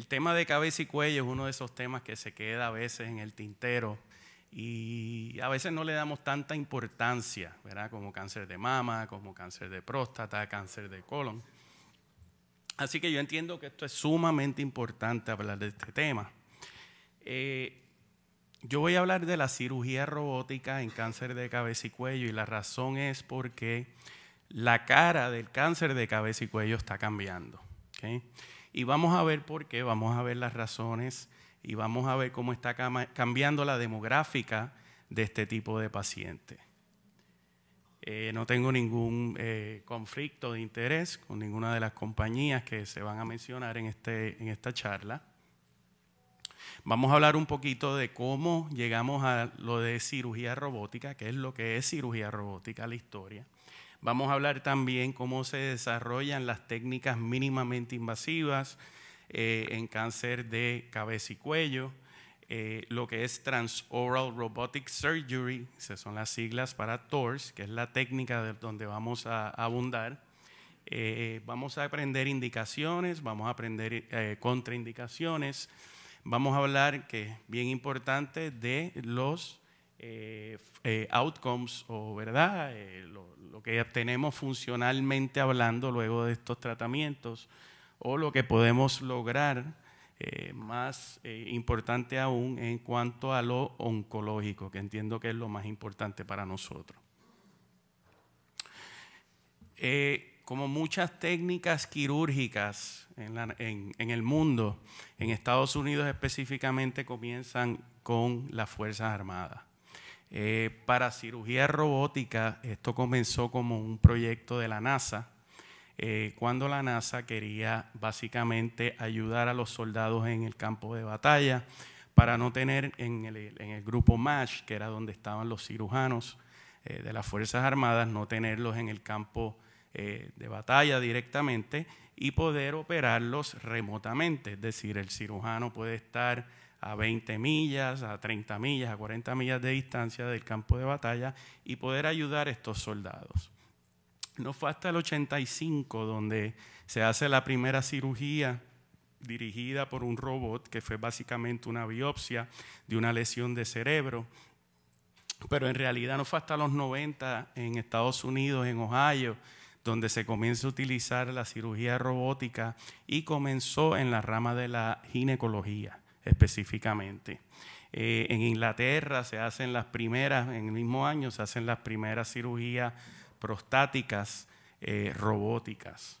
El tema de cabeza y cuello es uno de esos temas que se queda a veces en el tintero y a veces no le damos tanta importancia, ¿verdad? Como cáncer de mama, como cáncer de próstata, cáncer de colon. Así que yo entiendo que esto es sumamente importante hablar de este tema. Yo voy a hablar de la cirugía robótica en cáncer de cabeza y cuello y la razón es porque la cara del cáncer de cabeza y cuello está cambiando. ¿Okay? Y vamos a ver por qué, vamos a ver las razones y vamos a ver cómo está cambiando la demográfica de este tipo de paciente. No tengo ningún conflicto de interés con ninguna de las compañías que se van a mencionar en esta charla. Vamos a hablar un poquito de cómo llegamos a lo de cirugía robótica, qué es lo que es cirugía robótica, la historia. Vamos a hablar también cómo se desarrollan las técnicas mínimamente invasivas en cáncer de cabeza y cuello, lo que es Transoral Robotic Surgery, esas son las siglas para TORS, que es la técnica donde vamos a abundar. Vamos a aprender indicaciones, vamos a aprender contraindicaciones. Vamos a hablar, que es bien importante, de los outcomes o verdad, lo que obtenemos funcionalmente hablando luego de estos tratamientos o lo que podemos lograr más importante aún en cuanto a lo oncológico, que entiendo que es lo más importante para nosotros. Como muchas técnicas quirúrgicas en el mundo, en Estados Unidos específicamente comienzan con las Fuerzas Armadas. Para cirugía robótica, esto comenzó como un proyecto de la NASA, cuando la NASA quería básicamente ayudar a los soldados en el campo de batalla para no tener en el grupo MASH, que era donde estaban los cirujanos de las Fuerzas Armadas, no tenerlos en el campo de batalla directamente y poder operarlos remotamente. Es decir, el cirujano puede estar a 20 millas, a 30 millas, a 40 millas de distancia del campo de batalla y poder ayudar a estos soldados. No fue hasta el 85 donde se hace la primera cirugía dirigida por un robot, que fue básicamente una biopsia de una lesión de cerebro. Pero en realidad no fue hasta los 90 en Estados Unidos, en Ohio, donde se comienza a utilizar la cirugía robótica y comenzó en la rama de la ginecología específicamente. En Inglaterra se hacen las primeras, en el mismo año se hacen las primeras cirugías prostáticas robóticas.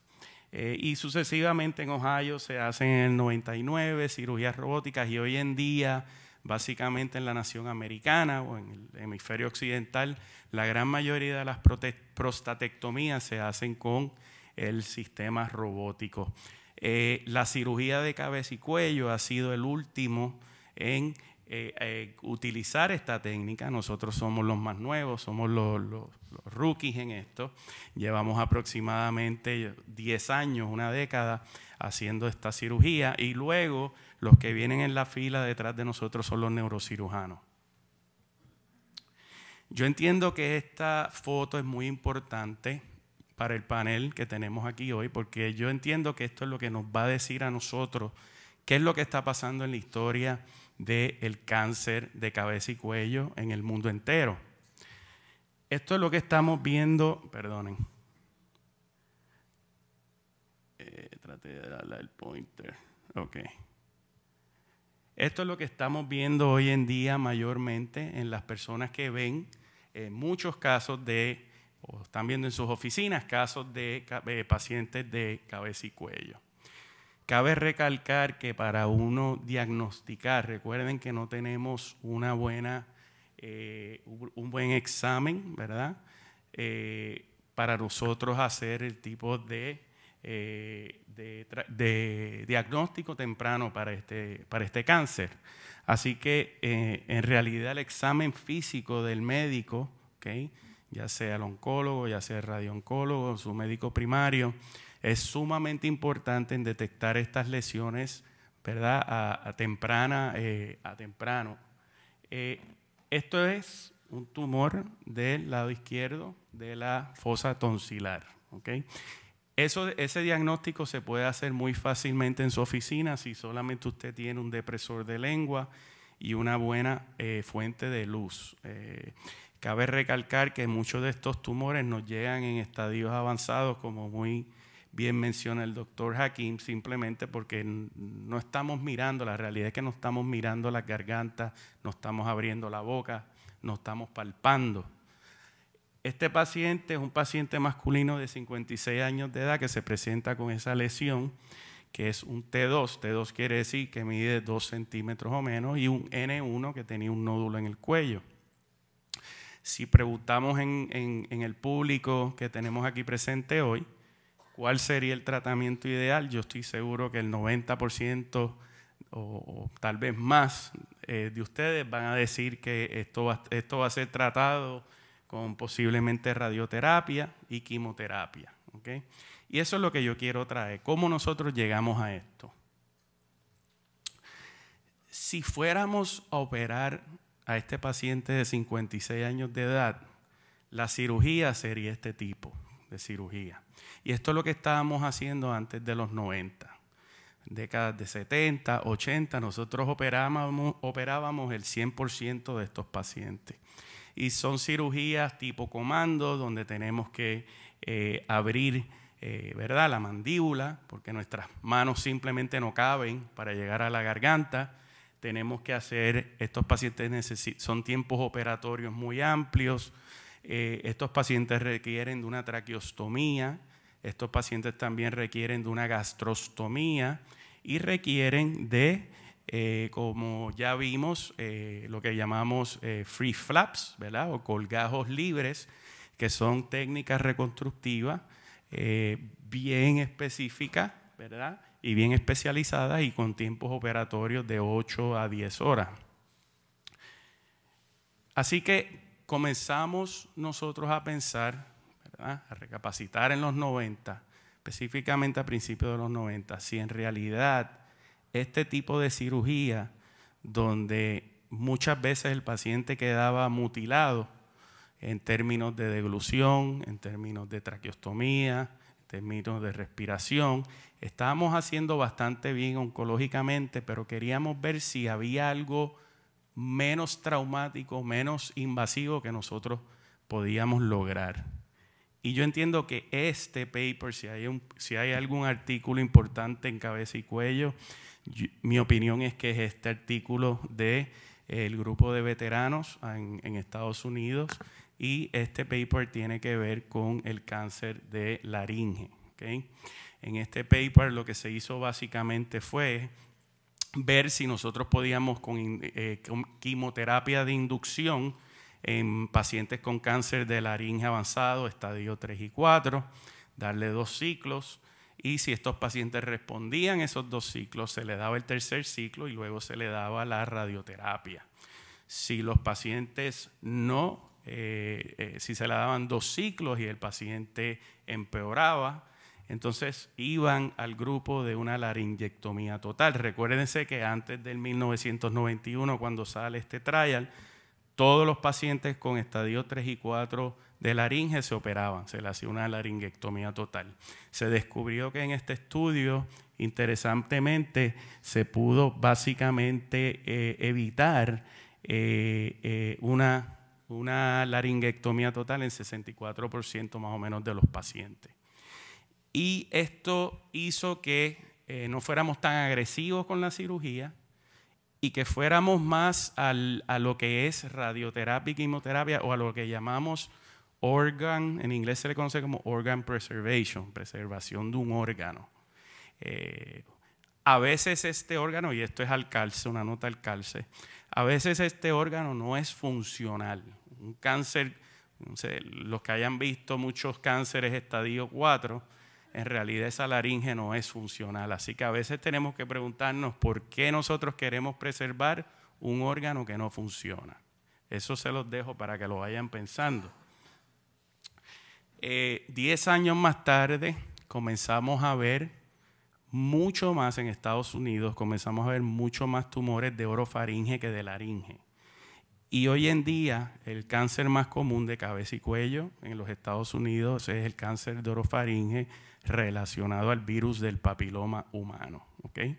Y sucesivamente en Ohio se hacen en el 99 cirugías robóticas y hoy en día básicamente en la nación americana o en el hemisferio occidental, la gran mayoría de las prostatectomías se hacen con el sistema robótico. La cirugía de cabeza y cuello ha sido el último en utilizar esta técnica. Nosotros somos los más nuevos, somos los rookies en esto. Llevamos aproximadamente 10 años, una década, haciendo esta cirugía y luego los que vienen en la fila detrás de nosotros son los neurocirujanos. Yo entiendo que esta foto es muy importante para el panel que tenemos aquí hoy, porque yo entiendo que esto es lo que nos va a decir a nosotros qué es lo que está pasando en la historia del cáncer de cabeza y cuello en el mundo entero. Esto es lo que estamos viendo, perdonen. Traté de darle el pointer. Ok. Esto es lo que estamos viendo hoy en día mayormente en las personas que ven muchos casos o están viendo en sus oficinas casos de pacientes de cabeza y cuello. Cabe recalcar que para uno diagnosticar, recuerden que no tenemos un buen examen, ¿verdad? Para nosotros hacer el tipo de diagnóstico temprano para este cáncer. Así que en realidad el examen físico del médico, ¿okay? Ya sea el oncólogo, ya sea el radiooncólogo, su médico primario, es sumamente importante en detectar estas lesiones, ¿verdad? a temprano. Esto es un tumor del lado izquierdo de la fosa tonsilar, ¿okay? Ese diagnóstico se puede hacer muy fácilmente en su oficina si solamente usted tiene un depresor de lengua y una buena fuente de luz. Cabe recalcar que muchos de estos tumores nos llegan en estadios avanzados, como muy bien menciona el doctor Hakim, simplemente porque no estamos mirando, la realidad es que no estamos mirando las gargantas, no estamos abriendo la boca, no estamos palpando. Este paciente es un paciente masculino de 56 años de edad que se presenta con esa lesión, que es un T2. T2 quiere decir que mide 2 centímetros o menos, y un N1 que tenía un nódulo en el cuello. Si preguntamos en el público que tenemos aquí presente hoy, ¿cuál sería el tratamiento ideal? Yo estoy seguro que el 90% o tal vez más de ustedes van a decir que esto va a ser tratado con posiblemente radioterapia y quimioterapia. ¿Okay? Y eso es lo que yo quiero traer. ¿Cómo nosotros llegamos a esto? Si fuéramos a operar a este paciente de 56 años de edad, la cirugía sería este tipo de cirugía. Y esto es lo que estábamos haciendo antes de los 90. Décadas de 70, 80, nosotros operábamos el 100% de estos pacientes. Y son cirugías tipo comando, donde tenemos que abrir ¿verdad? La mandíbula, porque nuestras manos simplemente no caben para llegar a la garganta. Tenemos que hacer, estos pacientes son tiempos operatorios muy amplios. Estos pacientes requieren de una traqueostomía. Estos pacientes también requieren de una gastrostomía y requieren de, como ya vimos, lo que llamamos free flaps, ¿verdad? O colgajos libres, que son técnicas reconstructivas bien específicas, ¿verdad? Y bien especializadas y con tiempos operatorios de 8 a 10 horas. Así que comenzamos nosotros a pensar, ¿verdad? A recapacitar en los 90, específicamente a principios de los 90, si en realidad este tipo de cirugía, donde muchas veces el paciente quedaba mutilado en términos de deglución, en términos de traqueostomía, en términos de respiración, estábamos haciendo bastante bien oncológicamente, pero queríamos ver si había algo menos traumático, menos invasivo que nosotros podíamos lograr. Y yo entiendo que este paper, si hay algún artículo importante en cabeza y cuello, mi opinión es que es este artículo del grupo de veteranos en Estados Unidos, y este paper tiene que ver con el cáncer de laringe. ¿Okay? En este paper lo que se hizo básicamente fue ver si nosotros podíamos con quimioterapia de inducción en pacientes con cáncer de laringe avanzado, estadio 3 y 4, darle 2 ciclos, y si estos pacientes respondían esos 2 ciclos, se le daba el tercer ciclo y luego se le daba la radioterapia. Si los pacientes no, si se le daban 2 ciclos y el paciente empeoraba, entonces iban al grupo de una laringectomía total. Recuérdense que antes del 1991, cuando sale este trial, todos los pacientes con estadio 3 y 4 de laringe se operaban, se le hacía una laringectomía total. Se descubrió que en este estudio, interesantemente, se pudo básicamente evitar una laringectomía total en 64% más o menos de los pacientes. Y esto hizo que no fuéramos tan agresivos con la cirugía y que fuéramos más a lo que es radioterapia y quimioterapia, o a lo que llamamos organ, en inglés se le conoce como organ preservation, preservación de un órgano. A veces este órgano, y esto es al calce, una nota al calce, a veces este órgano no es funcional. Un cáncer, no sé, los que hayan visto muchos cánceres estadio 4, en realidad esa laringe no es funcional. Así que a veces tenemos que preguntarnos por qué nosotros queremos preservar un órgano que no funciona. Eso se los dejo para que lo vayan pensando. 10 años más tarde comenzamos a ver mucho más en Estados Unidos, comenzamos a ver mucho más tumores de orofaringe que de laringe. Y hoy en día el cáncer más común de cabeza y cuello en los Estados Unidos es el cáncer de orofaringe relacionado al virus del papiloma humano. ¿Okay?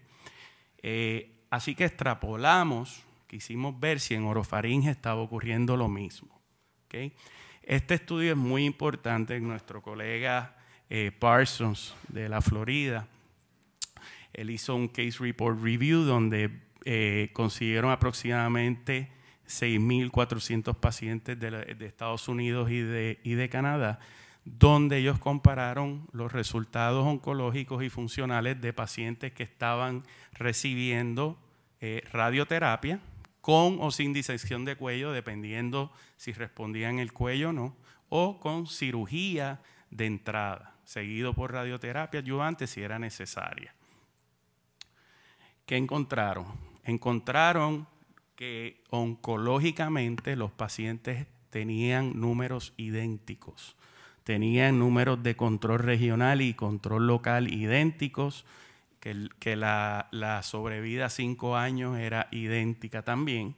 Así que extrapolamos, quisimos ver si en orofaringe estaba ocurriendo lo mismo. ¿Okay? Este estudio es muy importante. Nuestro colega Parsons de la Florida, él hizo un case report review donde consiguieron aproximadamente 6.400 pacientes de Estados Unidos y de Canadá, donde ellos compararon los resultados oncológicos y funcionales de pacientes que estaban recibiendo radioterapia con o sin disección de cuello, dependiendo si respondían el cuello o no, o con cirugía de entrada, seguido por radioterapia adyuvante si era necesaria. ¿Qué encontraron? Encontraron que oncológicamente los pacientes tenían números idénticos, tenían números de control regional y control local idénticos, que la sobrevida a 5 años era idéntica también,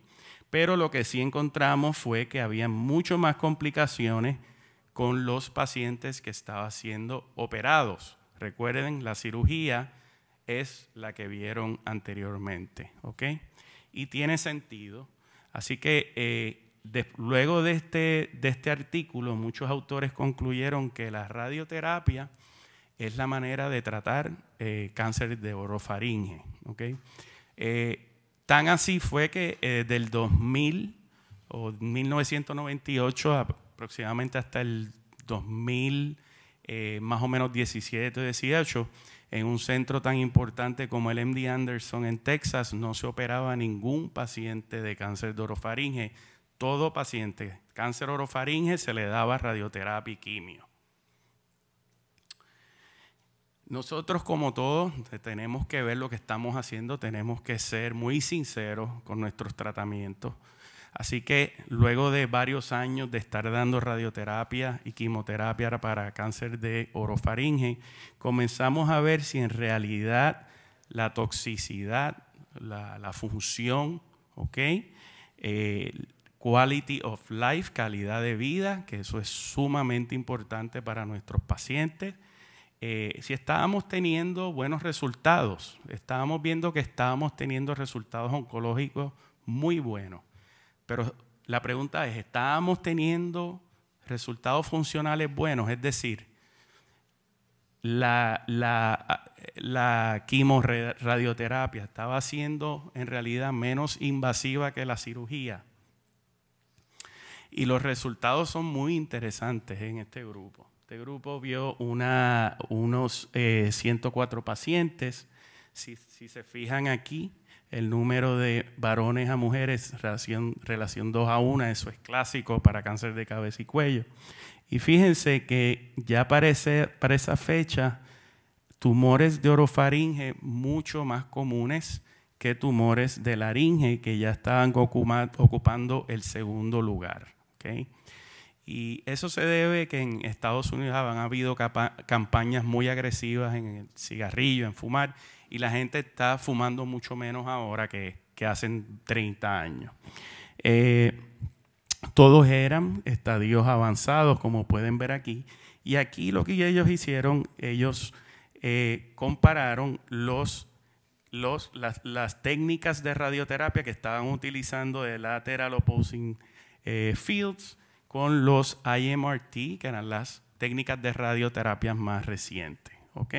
pero lo que sí encontramos fue que había mucho más complicaciones con los pacientes que estaban siendo operados. Recuerden, la cirugía es la que vieron anteriormente, ¿ok? Y tiene sentido. Así que luego de este artículo, muchos autores concluyeron que la radioterapia es la manera de tratar cáncer de orofaringe, ¿ok? Tan así fue que del 2000 o 1998 aproximadamente hasta el 2000, más o menos 17 o 18, en un centro tan importante como el MD Anderson en Texas, no se operaba a ningún paciente de cáncer de orofaringe. Todo paciente cáncer orofaringe se le daba radioterapia y quimio. Nosotros, como todos, tenemos que ver lo que estamos haciendo, tenemos que ser muy sinceros con nuestros tratamientos. Así que luego de varios años de estar dando radioterapia y quimioterapia para cáncer de orofaringe, comenzamos a ver si en realidad la toxicidad, la función, ¿okay? Quality of life, calidad de vida, que eso es sumamente importante para nuestros pacientes. Si estábamos teniendo buenos resultados, estábamos viendo que estábamos teniendo resultados oncológicos muy buenos. Pero la pregunta es, ¿estábamos teniendo resultados funcionales buenos? Es decir, la quimioradioterapia estaba siendo en realidad menos invasiva que la cirugía. Y los resultados son muy interesantes en este grupo. Este grupo vio unos 104 pacientes. Si se fijan aquí, el número de varones a mujeres, relación 2:1, eso es clásico para cáncer de cabeza y cuello. Y fíjense que ya para esa fecha, tumores de orofaringe mucho más comunes que tumores de laringe, que ya estaban ocupando el segundo lugar. ¿Okay? Y eso se debe que en Estados Unidos han habido campañas muy agresivas en el cigarrillo, en fumar, y la gente está fumando mucho menos ahora que hace 30 años. Todos eran estadios avanzados, como pueden ver aquí, y aquí lo que ellos hicieron, ellos compararon las técnicas de radioterapia que estaban utilizando de lateral opposing fields con los IMRT, que eran las técnicas de radioterapia más recientes, ¿ok?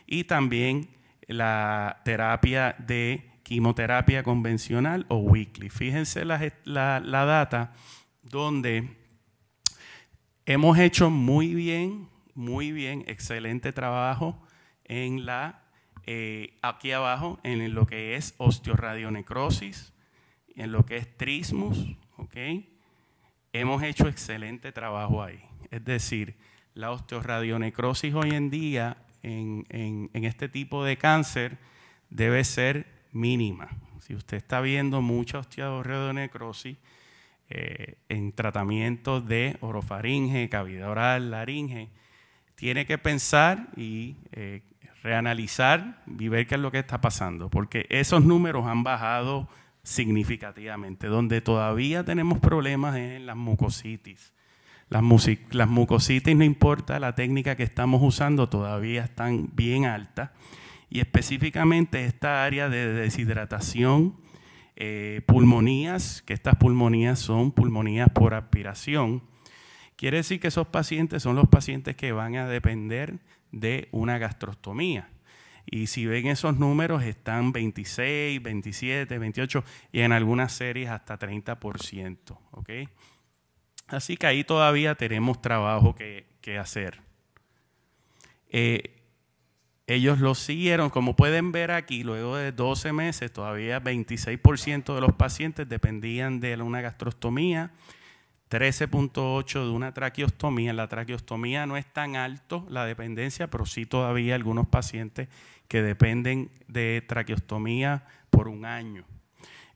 Y también la terapia de quimioterapia convencional o weekly. Fíjense la data donde hemos hecho muy bien, excelente trabajo en aquí abajo, en lo que es osteoradionecrosis, en lo que es trismus, ¿ok? Hemos hecho excelente trabajo ahí. Es decir, la osteoradionecrosis hoy en día en este tipo de cáncer debe ser mínima. Si usted está viendo mucha osteoradionecrosis en tratamientos de orofaringe, cavidad oral, laringe, tiene que pensar y reanalizar y ver qué es lo que está pasando, porque esos números han bajado significativamente. Donde todavía tenemos problemas es en las mucositis. Las mucositis, no importa la técnica que estamos usando, todavía están bien altas. Y específicamente esta área de deshidratación, pulmonías, que estas pulmonías son pulmonías por aspiración. Quiere decir que esos pacientes son los pacientes que van a depender de una gastrostomía. Y si ven esos números, están 26, 27, 28 y en algunas series hasta 30%. ¿Okay? Así que ahí todavía tenemos trabajo que hacer. Ellos lo siguieron, como pueden ver aquí, luego de 12 meses, todavía 26% de los pacientes dependían de una gastrostomía, 13.8% de una traqueostomía. La traqueostomía no es tan alto la dependencia, pero sí todavía algunos pacientes que dependen de traqueostomía por un año.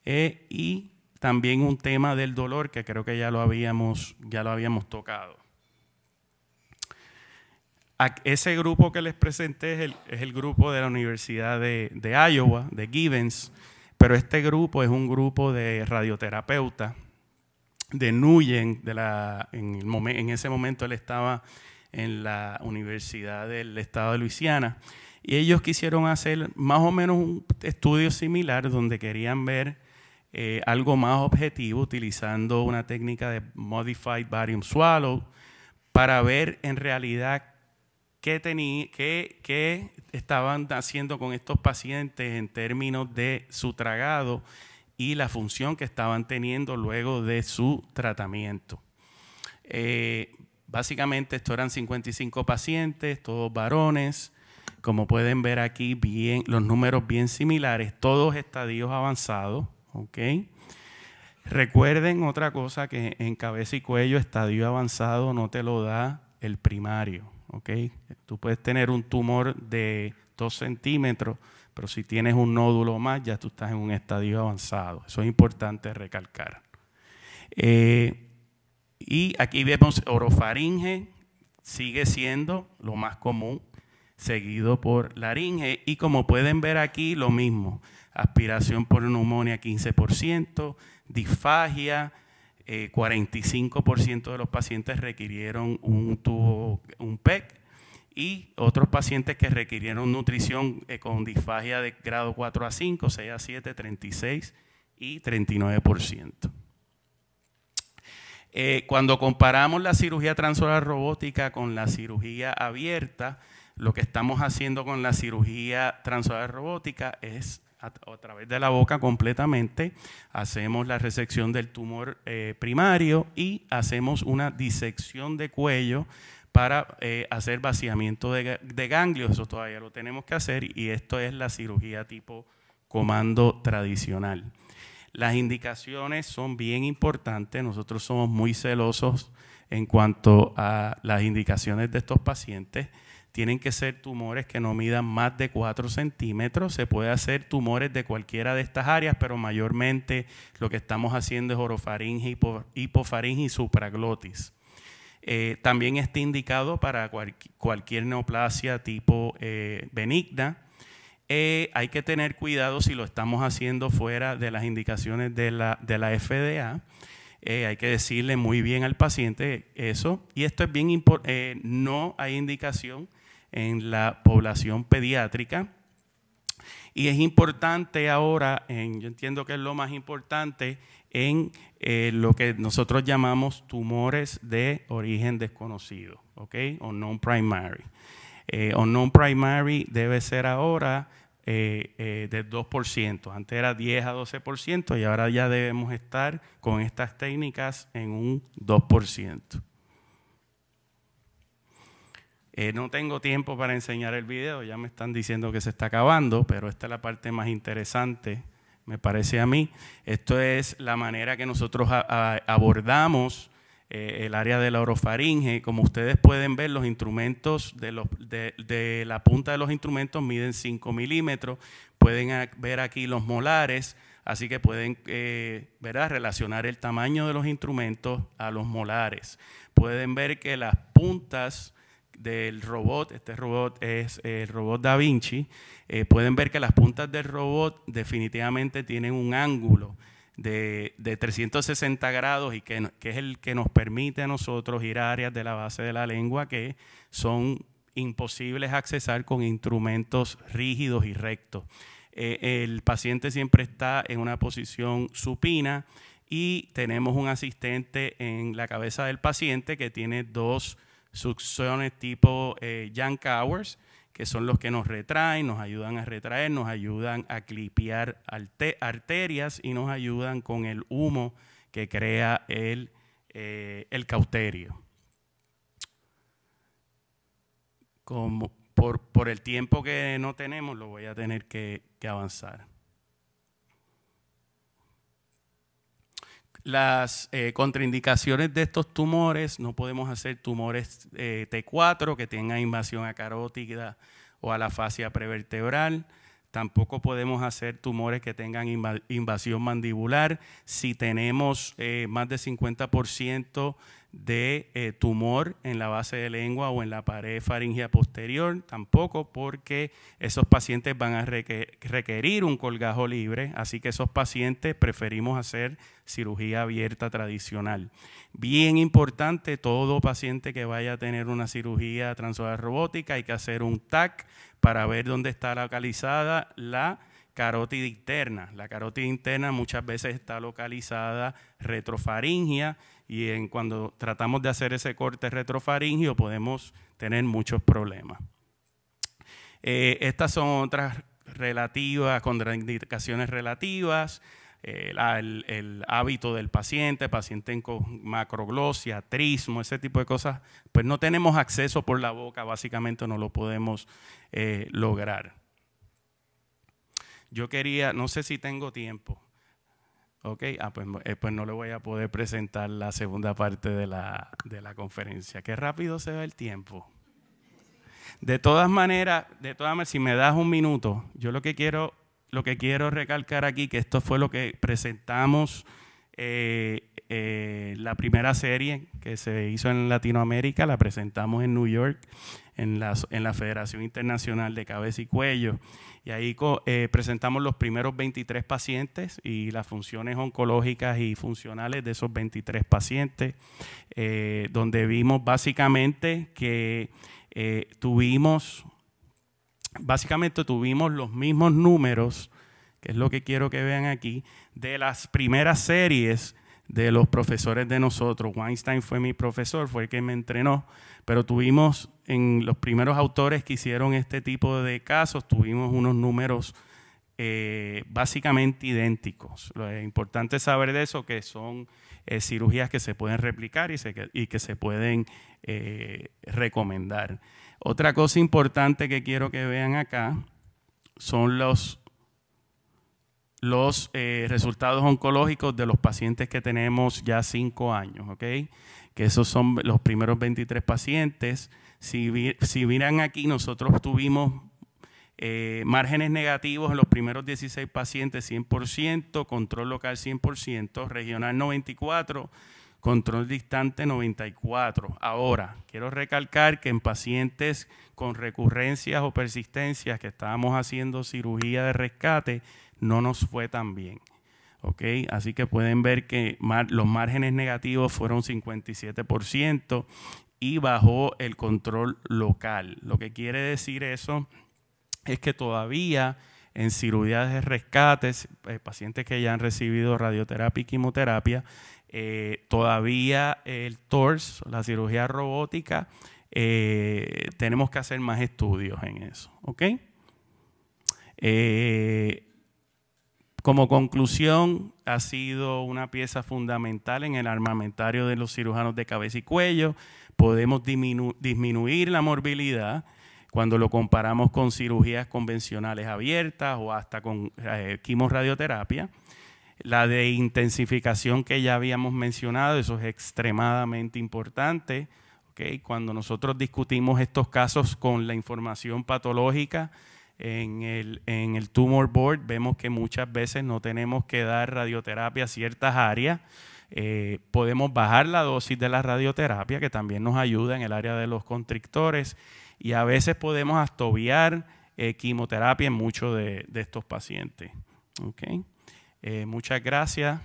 Y también un tema del dolor que creo que ya lo habíamos tocado. Ese grupo que les presenté es el grupo de la Universidad de Iowa, de Givens, pero este grupo es un grupo de radioterapeutas de Nguyen. En ese momento él estaba en la Universidad del Estado de Luisiana, y ellos quisieron hacer más o menos un estudio similar donde querían ver algo más objetivo utilizando una técnica de Modified Barium Swallow para ver en realidad qué estaban haciendo con estos pacientes en términos de su tragado y la función que estaban teniendo luego de su tratamiento. Básicamente estos eran 55 pacientes, todos varones. Como pueden ver aquí, los números bien similares, todos estadios avanzados. ¿Okay? Recuerden otra cosa, que en cabeza y cuello estadio avanzado no te lo da el primario. ¿Okay? Tú puedes tener un tumor de 2 centímetros, pero si tienes un nódulo más, ya tú estás en un estadio avanzado. Eso es importante recalcar. Y aquí vemos orofaringe, sigue siendo lo más común, seguido por laringe. Y como pueden ver aquí, lo mismo. Aspiración por neumonía 15%, disfagia, 45% de los pacientes requirieron un PEC, y otros pacientes que requirieron nutrición con disfagia de grado 4 a 5, 6 a 7, 36 y 39%. Cuando comparamos la cirugía transoral robótica con la cirugía abierta, lo que estamos haciendo con la cirugía transoral robótica es a través de la boca completamente, hacemos la resección del tumor primario y hacemos una disección de cuello para hacer vaciamiento de ganglios. Eso todavía lo tenemos que hacer, y esto es la cirugía tipo comando tradicional. Las indicaciones son bien importantes. Nosotros somos muy celosos en cuanto a las indicaciones de estos pacientes. Tienen que ser tumores que no midan más de 4 centímetros. Se puede hacer tumores de cualquiera de estas áreas, pero mayormente lo que estamos haciendo es orofaringe, hipofaringe y supraglotis. También está indicado para cualquier neoplasia tipo benigna. Hay que tener cuidado si lo estamos haciendo fuera de las indicaciones de la FDA. Hay que decirle muy bien al paciente eso. Y esto es bien importante. No hay indicación en la población pediátrica. Y es importante ahora, yo entiendo que es lo más importante, en lo que nosotros llamamos tumores de origen desconocido, ¿ok? Unknown primary. Unknown primary debe ser ahora del 2%. Antes era 10 a 12% y ahora ya debemos estar con estas técnicas en un 2%. No tengo tiempo para enseñar el video, ya me están diciendo que se está acabando, pero esta es la parte más interesante, me parece a mí. Esto es la manera que nosotros abordamos el área de la orofaringe. Como ustedes pueden ver, los instrumentos de la punta de los instrumentos miden 5 milímetros. Pueden ver aquí los molares, así que pueden relacionar el tamaño de los instrumentos a los molares. Pueden ver que las puntas del robot. Este robot es el robot Da Vinci. Pueden ver que las puntas del robot definitivamente tienen un ángulo de 360 grados y que es el que nos permite a nosotros ir a áreas de la base de la lengua que son imposibles accesar con instrumentos rígidos y rectos. El paciente siempre está en una posición supina y tenemos un asistente en la cabeza del paciente que tiene dos succiones tipo Jan Cowers, que son los que nos retraen, nos ayudan a retraer, nos ayudan a clipear arterias y nos ayudan con el humo que crea el cauterio. Como por el tiempo que no tenemos, lo voy a tener que avanzar. Las contraindicaciones de estos tumores: no podemos hacer tumores T4 que tengan invasión acarótida o a la fascia prevertebral. Tampoco podemos hacer tumores que tengan invasión mandibular. Si tenemos más de 50% de tumor en la base de lengua o en la pared faríngea posterior, tampoco, porque esos pacientes van a requerir un colgajo libre, así que esos pacientes preferimos hacer cirugía abierta tradicional. Bien importante, todo paciente que vaya a tener una cirugía transoral robótica hay que hacer un TAC para ver dónde está localizada la carótida interna. La carótida interna muchas veces está localizada retrofaringia y cuando tratamos de hacer ese corte retrofaringio podemos tener muchos problemas. Estas son otras relativas, contraindicaciones relativas. El hábito del paciente con macroglosia, trismo, ese tipo de cosas, pues no tenemos acceso por la boca, básicamente no lo podemos lograr. Yo quería, no sé si tengo tiempo. Ok, pues no le voy a poder presentar la segunda parte de la conferencia. Qué rápido se va el tiempo. De todas maneras, si me das un minuto, yo lo que quiero recalcar aquí, que esto fue lo que presentamos la primera serie que se hizo en Latinoamérica, la presentamos en New York, en la Federación Internacional de Cabeza y Cuello. Y ahí presentamos los primeros 23 pacientes y las funciones oncológicas y funcionales de esos 23 pacientes, donde vimos básicamente que tuvimos los mismos números, que es lo que quiero que vean aquí, de las primeras series de los profesores de nosotros. Weinstein fue mi profesor, fue el que me entrenó, pero tuvimos en los primeros autores que hicieron este tipo de casos, tuvimos unos números básicamente idénticos. Lo importante es saber de eso, que son cirugías que se pueden replicar y que se pueden recomendar. Otra cosa importante que quiero que vean acá son los resultados oncológicos de los pacientes que tenemos ya 5 años, ¿ok? Que esos son los primeros 23 pacientes. Si miran aquí, nosotros tuvimos márgenes negativos en los primeros 16 pacientes 100%, control local 100%, regional 94%, control distante 94%. Ahora, quiero recalcar que en pacientes con recurrencias o persistencias que estábamos haciendo cirugía de rescate, no nos fue tan bien. ¿Okay? Así que pueden ver que los márgenes negativos fueron 57% y bajó el control local. Lo que quiere decir eso es que todavía en cirugías de rescates, pacientes que ya han recibido radioterapia y quimioterapia, todavía el TORS, la cirugía robótica, tenemos que hacer más estudios en eso. ¿Okay? Como conclusión, ha sido una pieza fundamental en el armamentario de los cirujanos de cabeza y cuello. Podemos disminuir la morbilidad cuando lo comparamos con cirugías convencionales abiertas o hasta con quimioradioterapia. La de intensificación que ya habíamos mencionado, eso es extremadamente importante. ¿Okay? Cuando nosotros discutimos estos casos con la información patológica, en el tumor board vemos que muchas veces no tenemos que dar radioterapia a ciertas áreas. Podemos bajar la dosis de la radioterapia, que también nos ayuda en el área de los constrictores, y a veces podemos hasta obviar quimioterapia en muchos de estos pacientes. Okay. Muchas gracias.